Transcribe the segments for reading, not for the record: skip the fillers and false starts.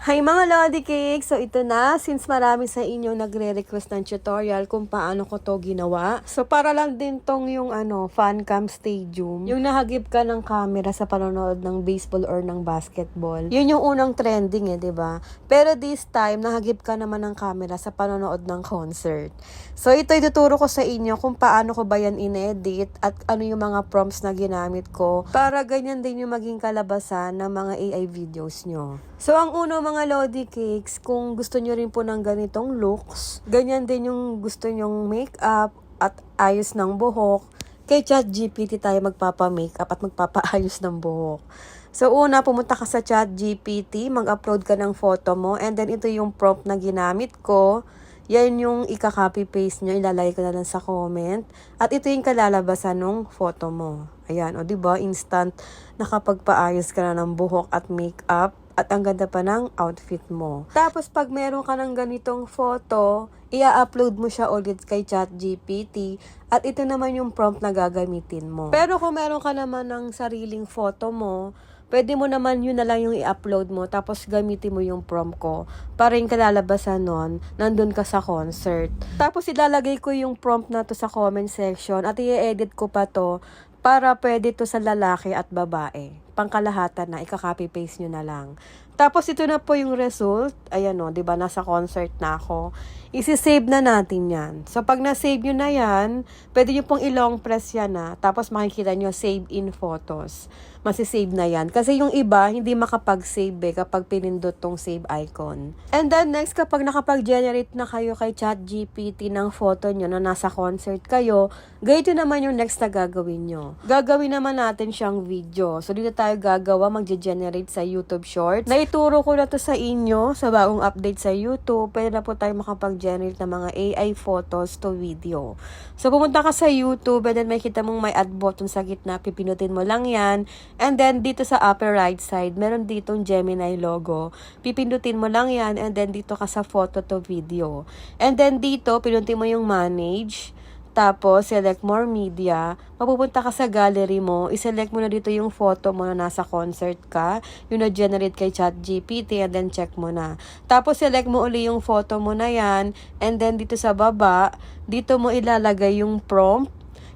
Hi mga Lodi Cake! So ito na, since marami sa inyo nagre-request ng tutorial kung paano ko to ginawa. So para lang din tong yung fan cam stadium. Yung nahagip ka ng camera sa panonood ng baseball or ng basketball. Yun yung unang trending 'di ba? Pero this time, nahagip ka naman ng camera sa panonood ng concert. So ito ituturo ko sa inyo kung paano ko ba yan inedit at ano yung mga prompts na ginamit ko para ganyan din yung maging kalabasan ng mga AI videos nyo. So, ang uno mga Lodi Cakes, kung gusto nyo rin po ng ganitong looks, ganyan din yung gusto nyong makeup at ayos ng buhok, kay ChatGPT tayo magpapa-makeup at magpapaayos ng buhok. So, una, pumunta ka sa ChatGPT, mag-upload ka ng photo mo, and then ito yung prompt na ginamit ko. Yan yung ika-copy-paste nyo, ilalagay ko na lang sa comment. At ito yung kalalabasan ng photo mo. Ayan, o diba, instant nakapagpaayos ka na ng buhok at makeup. At ang ganda pa ng outfit mo. Tapos, pag meron ka ng ganitong photo, i-upload mo siya ulit kay ChatGPT. At ito naman yung prompt na gagamitin mo. Pero kung meron ka naman ng sariling photo mo, pwede mo naman yun na lang yung i-upload mo. Tapos, gamitin mo yung prompt ko. Para yung kalalabasan nun, nandun ka sa concert. Tapos, ilalagay ko yung prompt na to sa comment section. At i-edit ko pa to para pwede to sa lalaki at babae. Pangkalahatan na, ika-copy-paste nyo na lang. Tapos, ito na po yung result. Ayan o, diba, nasa concert na ako. Isi-save na natin yan. So, pag na-save nyo na yan, pwede nyo pong i-long press yan na. Tapos, makikita nyo, save in photos. Masisave na yan. Kasi yung iba, hindi makapag-save kapag pinindot tong save icon. And then, next, kapag nakapag-generate na kayo kay ChatGPT ng photo nyo na nasa concert kayo, ganito naman yung next na gagawin nyo. Gagawin naman natin siyang video. So, dito tayo gagawa, mag-generate sa YouTube Shorts. Naituro ko na to sa inyo sa bagong update sa YouTube. Pwede na po tayo makapag-generate ng mga AI photos to video. So, pumunta ka sa YouTube and then may kita mong may add button sa gitna. Pipinutin mo lang yan. And then, dito sa upper right side, meron ditong Gemini logo. Pipindutin mo lang yan and then dito ka sa photo to video. And then dito, pinutin mo yung manage. Tapos, select more media. Mapupunta ka sa gallery mo. I-select mo na dito yung photo mo na nasa concert ka. Yung na-generate kay ChatGPT and then check mo na. Tapos, select mo uli yung photo mo na yan. And then, dito sa baba, dito mo ilalagay yung prompt.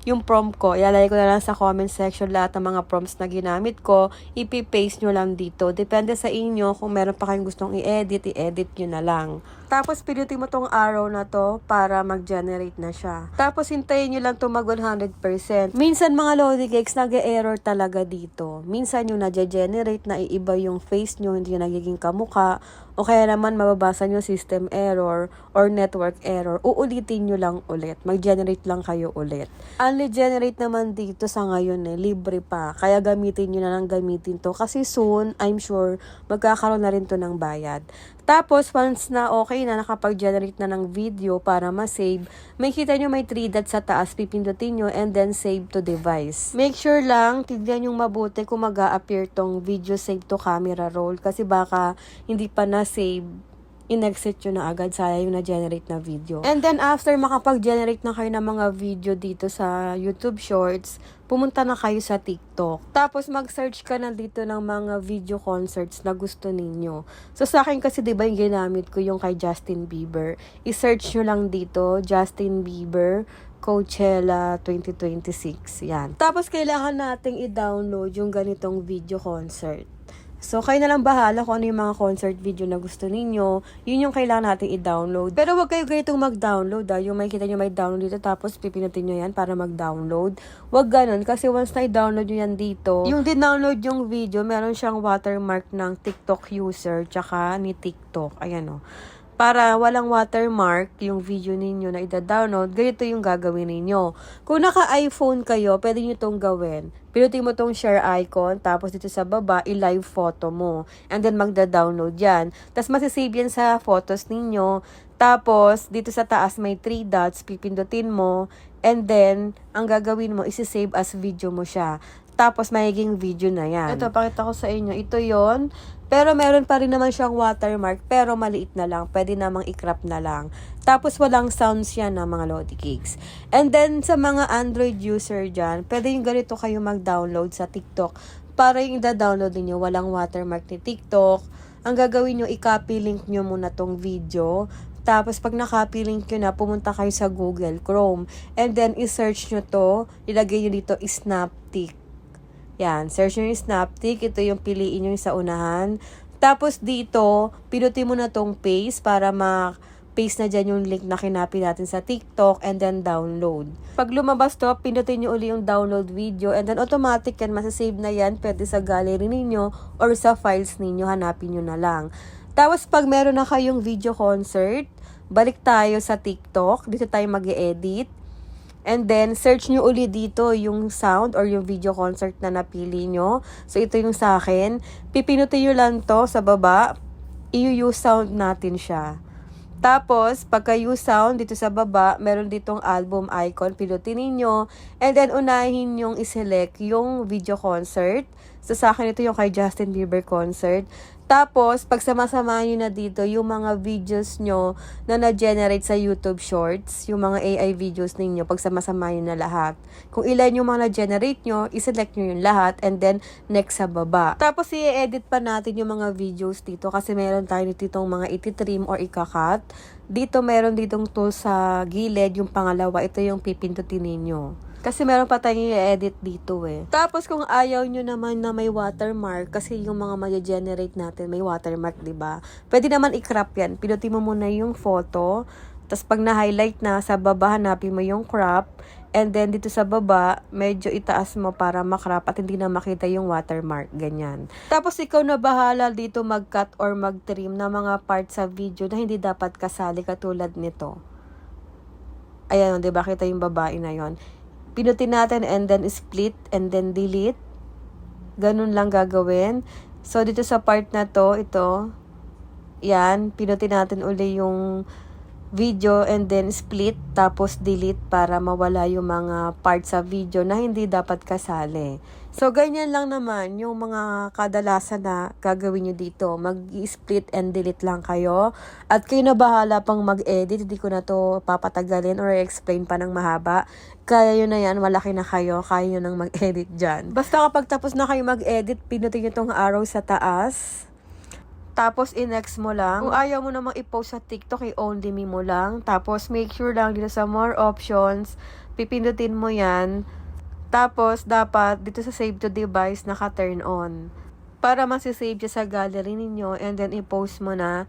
Yung prompt ko, ilalagay ko na lang sa comment section lahat ng mga prompts na ginamit ko. Ipi-paste nyo lang dito. Depende sa inyo kung meron pa kayong gustong i-edit, i-edit nyo na lang. Tapos, pinutin mo tong arrow na to para mag-generate na siya. Tapos, hintayin nyo lang to mag 100%. Minsan, mga Lodi Cakes, nag-error talaga dito. Minsan, yung na-generate na iiba yung face nyo, hindi yung nagiging kamuka. O kaya naman, mababasa nyo system error or network error. Uulitin nyo lang ulit. Mag-generate lang kayo ulit. Unli-generate naman dito sa ngayon libre pa. Kaya gamitin nyo na lang gamitin to. Kasi soon, I'm sure, magkakaroon na rin to ng bayad. Tapos, once na okay na nakapag-generate na ng video para ma-save, may kita nyo may 3 dots sa taas, pipindutin nyo, and then save to device. Make sure lang, tignan yung mabuti kung mag-a-appear tong video save to camera roll kasi baka hindi pa na-save, in-exit yun na agad, sayang yung na-generate na video. And then, after makapag-generate na kayo ng mga video dito sa YouTube Shorts, pumunta na kayo sa TikTok. Tapos, mag-search ka na dito ng mga video concerts na gusto ninyo. So, sa akin kasi, diba yung ginamit ko yung kay Justin Bieber. I-search nyo lang dito, Justin Bieber, Coachella 2026. Yan. Tapos, kailangan nating i-download yung ganitong video concert. So, kayo na lang bahala kung ano yung mga concert video na gusto ninyo. Yun yung kailangan natin i-download. Pero wag kayo ganitong mag-download. Yung makikita nyo may download dito tapos pipinutin nyo yan para mag-download. Wag ganun kasi once na i-download nyo yan dito, yung din-download yung video, meron siyang watermark ng TikTok user tsaka ni TikTok. Ayan o. Para walang watermark yung video ninyo na ida-download, ganito yung gagawin ninyo. Kung naka-iPhone kayo, pwede nyo itong gawin. Pinutin mo itong share icon, tapos dito sa baba, i-live photo mo. And then magda-download yan. Tapos masisave yan sa photos ninyo. Tapos, dito sa taas may 3 dots, pipindutin mo. And then, ang gagawin mo, isi-save as video mo siya. Tapos, magiging video na yan. Ito, pakita ko sa inyo. Ito yon. Pero meron pa rin naman siyang watermark, pero maliit na lang. Pwede namang i-crop na lang. Tapos, walang sounds yan ng mga Lodi Cakes. And then, sa mga Android user dyan, pwede yung ganito kayo mag-download sa TikTok. Para yung da-download niyo walang watermark ni TikTok, ang gagawin nyo, i-copy link nyo muna tong video. Tapos, pag na-copy link nyo na, pumunta kayo sa Google Chrome. And then, i-search nyo to. Ilagay nyo dito, Snaptik. Yan, search nyo yung Snaptik. Ito yung piliin nyo sa unahan. Tapos, dito, pinutin mo na tong paste para paste na dyan yung link na kinapin natin sa TikTok and then download. Pag lumabas to, pinutin nyo uli yung download video and then automatic yan, masasave na yan, pwede sa gallery ninyo or sa files ninyo, hanapin nyo na lang. Tapos pag meron na kayong video concert, balik tayo sa TikTok, dito tayo mag-edit. And then, search nyo uli dito yung sound or yung video concert na napili nyo. So, ito yung sa akin. Pipinutin nyo lang to sa baba, i-use sound natin siya. Tapos, pagka use sound, dito sa baba, meron ditong album icon, pinutin ninyo. And then, unahin yung iselect yung video concert. So, sa akin, ito yung kay Justin Bieber concert. Tapos, pag sama-sama nyo na dito, yung mga videos nyo na na-generate sa YouTube Shorts, yung mga AI videos ninyo, pag sama-sama nyo na lahat. Kung ilan yung mga na-generate nyo, iselect nyo yung lahat, and then, next sa baba. Tapos, i-edit pa natin yung mga videos dito, kasi meron tayo ditong mga iti-trim or ika-cut. Dito, meron ditong tool sa gilid, yung pangalawa, ito yung pipindutin ninyo. Kasi meron pa tayong i-edit dito eh. Tapos kung ayaw nyo naman na may watermark, kasi yung mga mag-generate natin may watermark, diba? Pwede naman i-crop yan. Pinutin mo muna yung photo. Tapos pag na-highlight na, sa baba hanapin mo yung crop. And then dito sa baba, medyo itaas mo para makrap at hindi na makita yung watermark. Ganyan. Tapos ikaw na bahala dito mag-cut or mag-trim na mga parts sa video na hindi dapat kasali katulad nito. Ayan, diba? Kita yung babae na yon. Pinutin natin and then split and then delete. Ganun lang gagawin. So, dito sa part na to, ito, yan, pinutin natin uli yung video and then split tapos delete para mawala yung mga parts sa video na hindi dapat kasali. So, ganyan lang naman yung mga kadalasan na gagawin nyo dito. Mag-split and delete lang kayo. At kayo na bahala pang mag-edit. Hindi ko na to papatagalin or explain pa ng mahaba. Kaya yun na yan, malaki na kayo. Kaya nyo nang mag-edit dyan. Basta kapag tapos na kayo mag-edit, pinutin nyo tong arrow sa taas. Tapos, i-next mo lang. Kung ayaw mo namang i-post sa TikTok, i-only me mo lang. Tapos, make sure lang dito sa more options, pipindutin mo yan. Tapos, dapat dito sa save to device, naka-turn on. Para masisave siya sa gallery ninyo and then i-post mo na.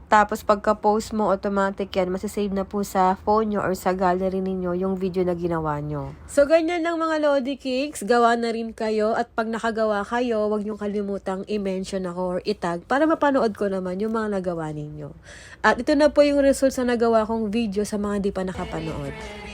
Tapos, pagka-post mo, automatic yan, masisave na po sa phone nyo or sa gallery ninyo yung video na ginawa nyo. So, ganyan lang mga Lodi Cakes. Gawa na rin kayo. At pag nakagawa kayo, huwag nyo kalimutang i-mention ako or itag para mapanood ko naman yung mga nagawa ninyo. At ito na po yung results na nagawa kong video sa mga di pa nakapanood.